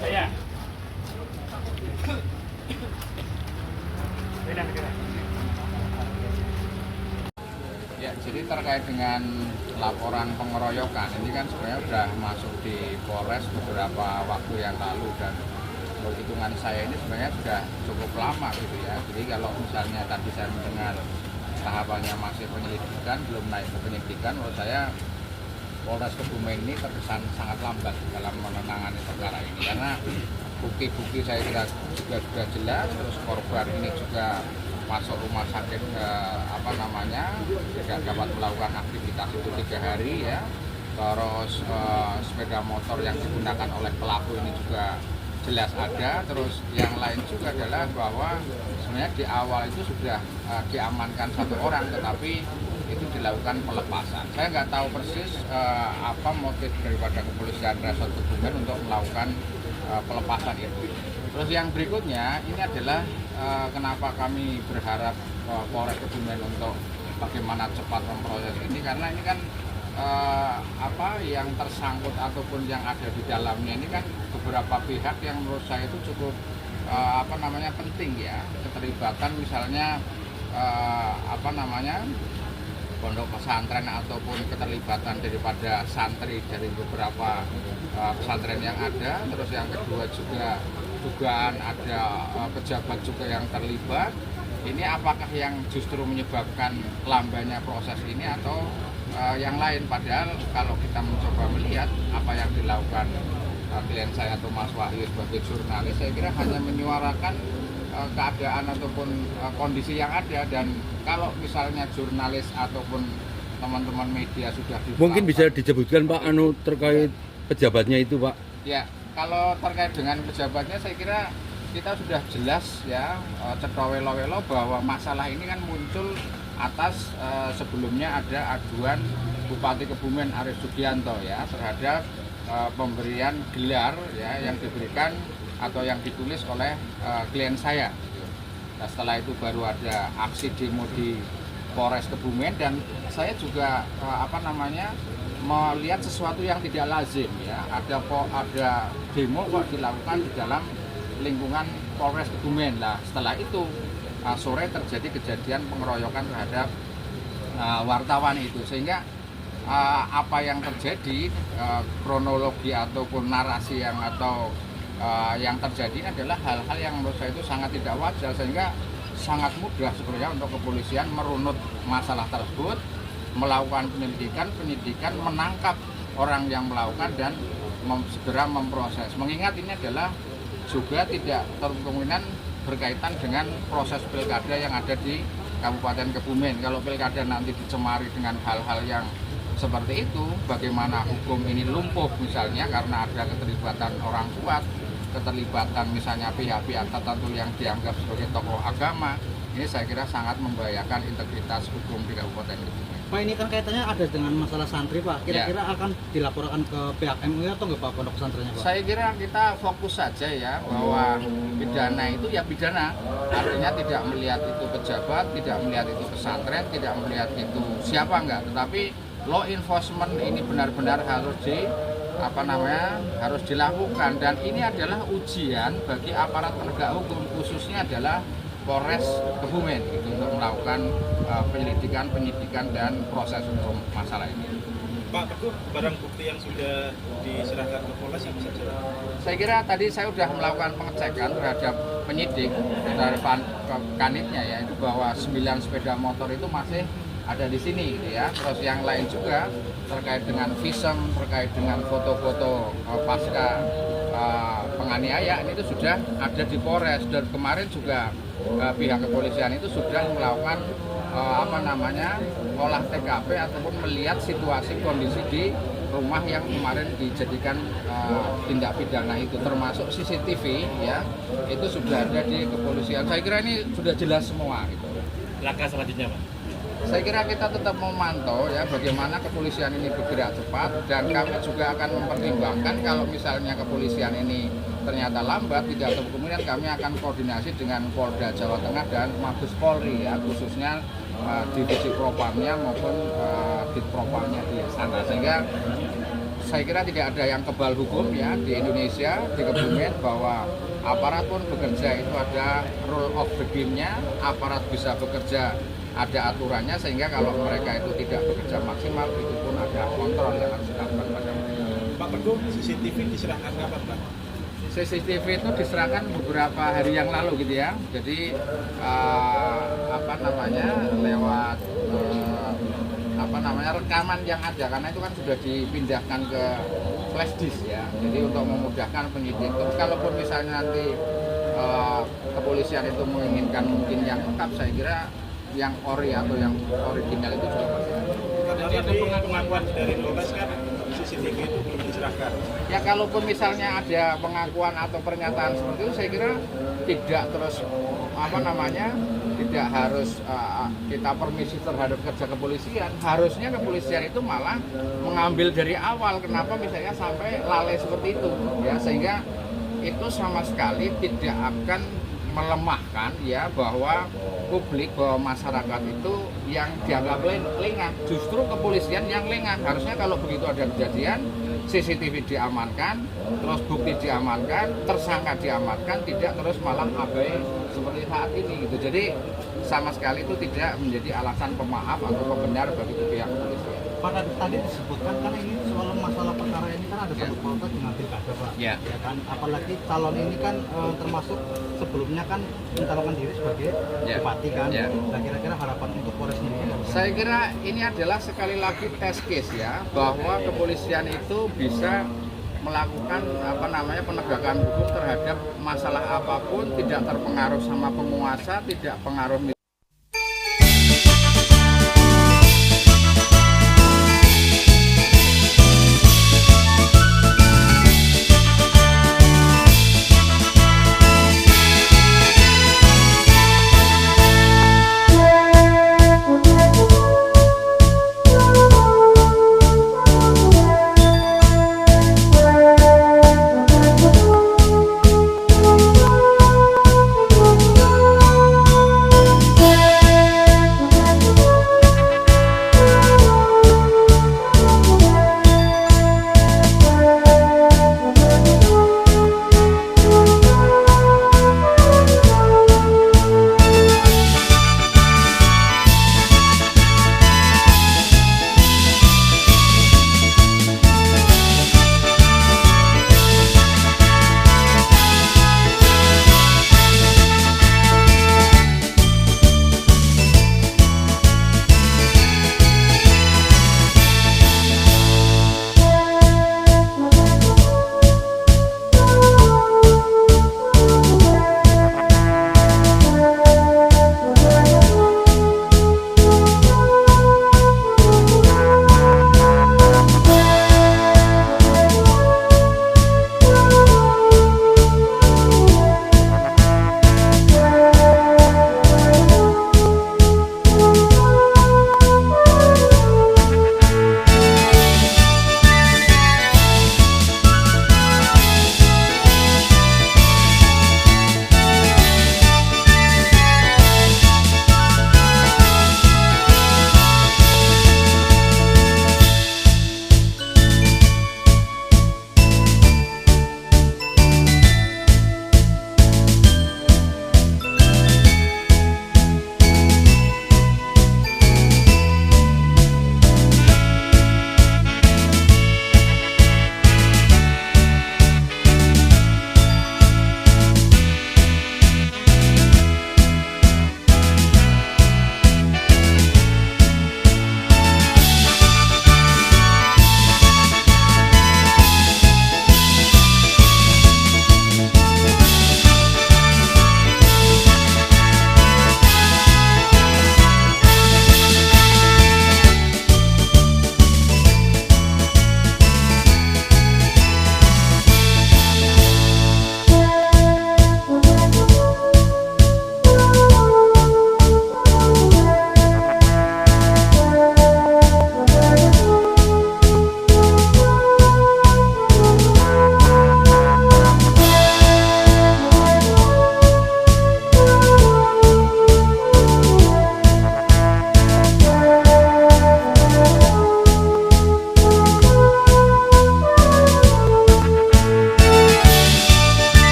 saya. Ya, jadi terkait dengan laporan pengeroyokan ini kan sebenarnya sudah masuk di Polres beberapa waktu yang lalu, dan hitungan saya ini sebenarnya sudah cukup lama gitu ya. Jadi kalau misalnya tadi saya mendengar tahapannya masih penyelidikan, belum naik ke penyidikan, menurut saya Polres Kebumen ini terkesan sangat lambat dalam menangani perkara ini, karena bukti-bukti saya kira juga sudah jelas. Terus korban ini juga masuk rumah sakit tidak dapat melakukan aktivitas itu 3 hari ya. Terus sepeda motor yang digunakan oleh pelaku ini juga jelas ada. Terus yang lain juga adalah bahwa sebenarnya di awal itu sudah diamankan 1 orang, tetapi itu dilakukan pelepasan. Saya nggak tahu persis apa motif daripada kepolisian Resort Kebumen untuk melakukan pelepasan itu. Terus yang berikutnya ini adalah kenapa kami berharap Polres Kebumen untuk bagaimana cepat memproses ini, karena ini kan yang tersangkut ataupun yang ada di dalamnya ini kan beberapa pihak yang menurut saya itu cukup penting ya, keterlibatan misalnya pondok pesantren ataupun keterlibatan daripada santri dari beberapa pesantren yang ada. Terus yang kedua juga dugaan ada pejabat juga yang terlibat. Ini apakah yang justru menyebabkan lambannya proses ini atau yang lain? Padahal kalau kita mencoba melihat apa yang dilakukan klien saya atau Mas Wahyu sebagai jurnalis, saya kira hanya menyuarakan keadaan ataupun kondisi yang ada. Dan kalau misalnya jurnalis ataupun teman-teman media sudah mungkin bisa disebutkan Pak terkait pejabatnya itu Pak. Ya, kalau terkait dengan pejabatnya saya kira kita sudah jelas ya, cetowelo-welo bahwa masalah ini kan muncul atas sebelumnya ada aduan Bupati Kebumen Arief Sugianto ya terhadap pemberian gelar ya yang diberikan atau yang ditulis oleh klien saya. Nah, setelah itu baru ada aksi demo di Polres Kebumen, dan saya juga melihat sesuatu yang tidak lazim ya. Ada demo kok dilakukan di dalam lingkungan Polres Kebumen. Nah, setelah itu sore terjadi kejadian pengeroyokan terhadap wartawan itu, sehingga apa yang terjadi kronologi ataupun narasi yang terjadi ini adalah hal-hal yang menurut saya itu sangat tidak wajar, sehingga sangat mudah sebenarnya untuk kepolisian merunut masalah tersebut, melakukan penyidikan, menangkap orang yang melakukan dan segera memproses. Mengingat ini adalah juga tidak kemungkinan berkaitan dengan proses pilkada yang ada di Kabupaten Kebumen. Kalau pilkada nanti dicemari dengan hal-hal yang seperti itu, bagaimana hukum ini lumpuh misalnya karena ada keterlibatan orang kuat, keterlibatan misalnya pihak-pihak tertentu yang dianggap sebagai tokoh agama, ini saya kira sangat membahayakan integritas hukum di Kabupaten Kebumen. Pak, ini kan kaitannya ada dengan masalah santri Pak, kira-kira akan dilaporkan ke pihak MUI atau nggak Pak pondok pesantrennya Pak? Saya kira kita fokus saja ya bahwa pidana itu ya pidana, artinya tidak melihat itu pejabat, tidak melihat itu pesantren, tidak melihat itu siapa enggak, tetapi law enforcement ini benar-benar harus dilakukan, dan ini adalah ujian bagi aparat penegak hukum, khususnya adalah Polres Kebumen gitu, untuk melakukan penyidikan dan proses hukum masalah ini. Pak Teguh, barang bukti yang sudah diserahkan ke Polres yang bisa saja? Saya kira tadi saya sudah melakukan pengecekan terhadap penyidik dari kanitnya ya, itu bahwa 9 sepeda motor itu masih ada di sini gitu ya. Terus yang lain juga terkait dengan visum, terkait dengan foto-foto pasca penganiayaan itu sudah ada di Polres, dan kemarin juga pihak kepolisian itu sudah melakukan olah TKP ataupun melihat situasi kondisi di rumah yang kemarin dijadikan tindak pidana itu, termasuk CCTV ya, itu sudah ada di kepolisian. Saya kira ini sudah jelas semua gitu. Langkah selanjutnya Pak? Saya kira kita tetap memantau ya bagaimana kepolisian ini bergerak cepat, dan kami juga akan mempertimbangkan kalau misalnya kepolisian ini ternyata lambat, tidak terlalu kemudian kami akan koordinasi dengan Polda Jawa Tengah dan Mabes Polri ya, khususnya divisi Propamnya maupun Ditpropamnya di sana, sehingga saya kira tidak ada yang kebal hukum ya di Indonesia, di Kebumen, bahwa aparat pun bekerja itu ada rule of the game-nya, aparat bisa bekerja ada aturannya, sehingga kalau mereka itu tidak bekerja maksimal itu pun ada kontrol yang harus dilakukan pada mereka. Pak Menko, CCTV diserahkan kapan Pak? CCTV itu diserahkan beberapa hari yang lalu gitu ya. Jadi lewat rekaman yang ada, karena itu kan sudah dipindahkan ke flash disk ya. Jadi untuk memudahkan penyidik. Terus kalaupun misalnya nanti kepolisian itu menginginkan mungkin yang lengkap, saya kira yang ori atau yang original itu juga pasti ada. Karena tadi pengakuan dari Polres kan CCTV itu belum diserahkan. Ya kalaupun misalnya ada pengakuan atau pernyataan seperti itu, saya kira tidak terus tidak harus kita permisi terhadap kerja kepolisian. Harusnya kepolisian itu malah mengambil dari awal. Kenapa misalnya sampai lalai seperti itu ya, sehingga itu sama sekali tidak akan melemahkan ya bahwa publik, bahwa masyarakat itu yang dianggap lengah. Justru kepolisian yang lengah. Harusnya kalau begitu ada kejadian, CCTV diamankan, terus bukti diamankan, tersangka diamankan, tidak terus malah abai seperti saat ini gitu. Jadi sama sekali itu tidak menjadi alasan pemaaf atau pembenar bagi pihak kepolisian. Pada tadi disebutkan kan ini soal masalah perkara ini kan ada satu pautan dengan pilkada Pak. Ya. Ya kan, apalagi calon ini kan termasuk sebelumnya kan mencalonkan diri sebagai bupati kan. Ya. Nah kira-kira harapan untuk Polres sendiri? Saya kira ini adalah sekali lagi test case ya, bahwa kepolisian itu bisa melakukan penegakan hukum terhadap masalah apapun, tidak terpengaruh sama penguasa, tidak pengaruh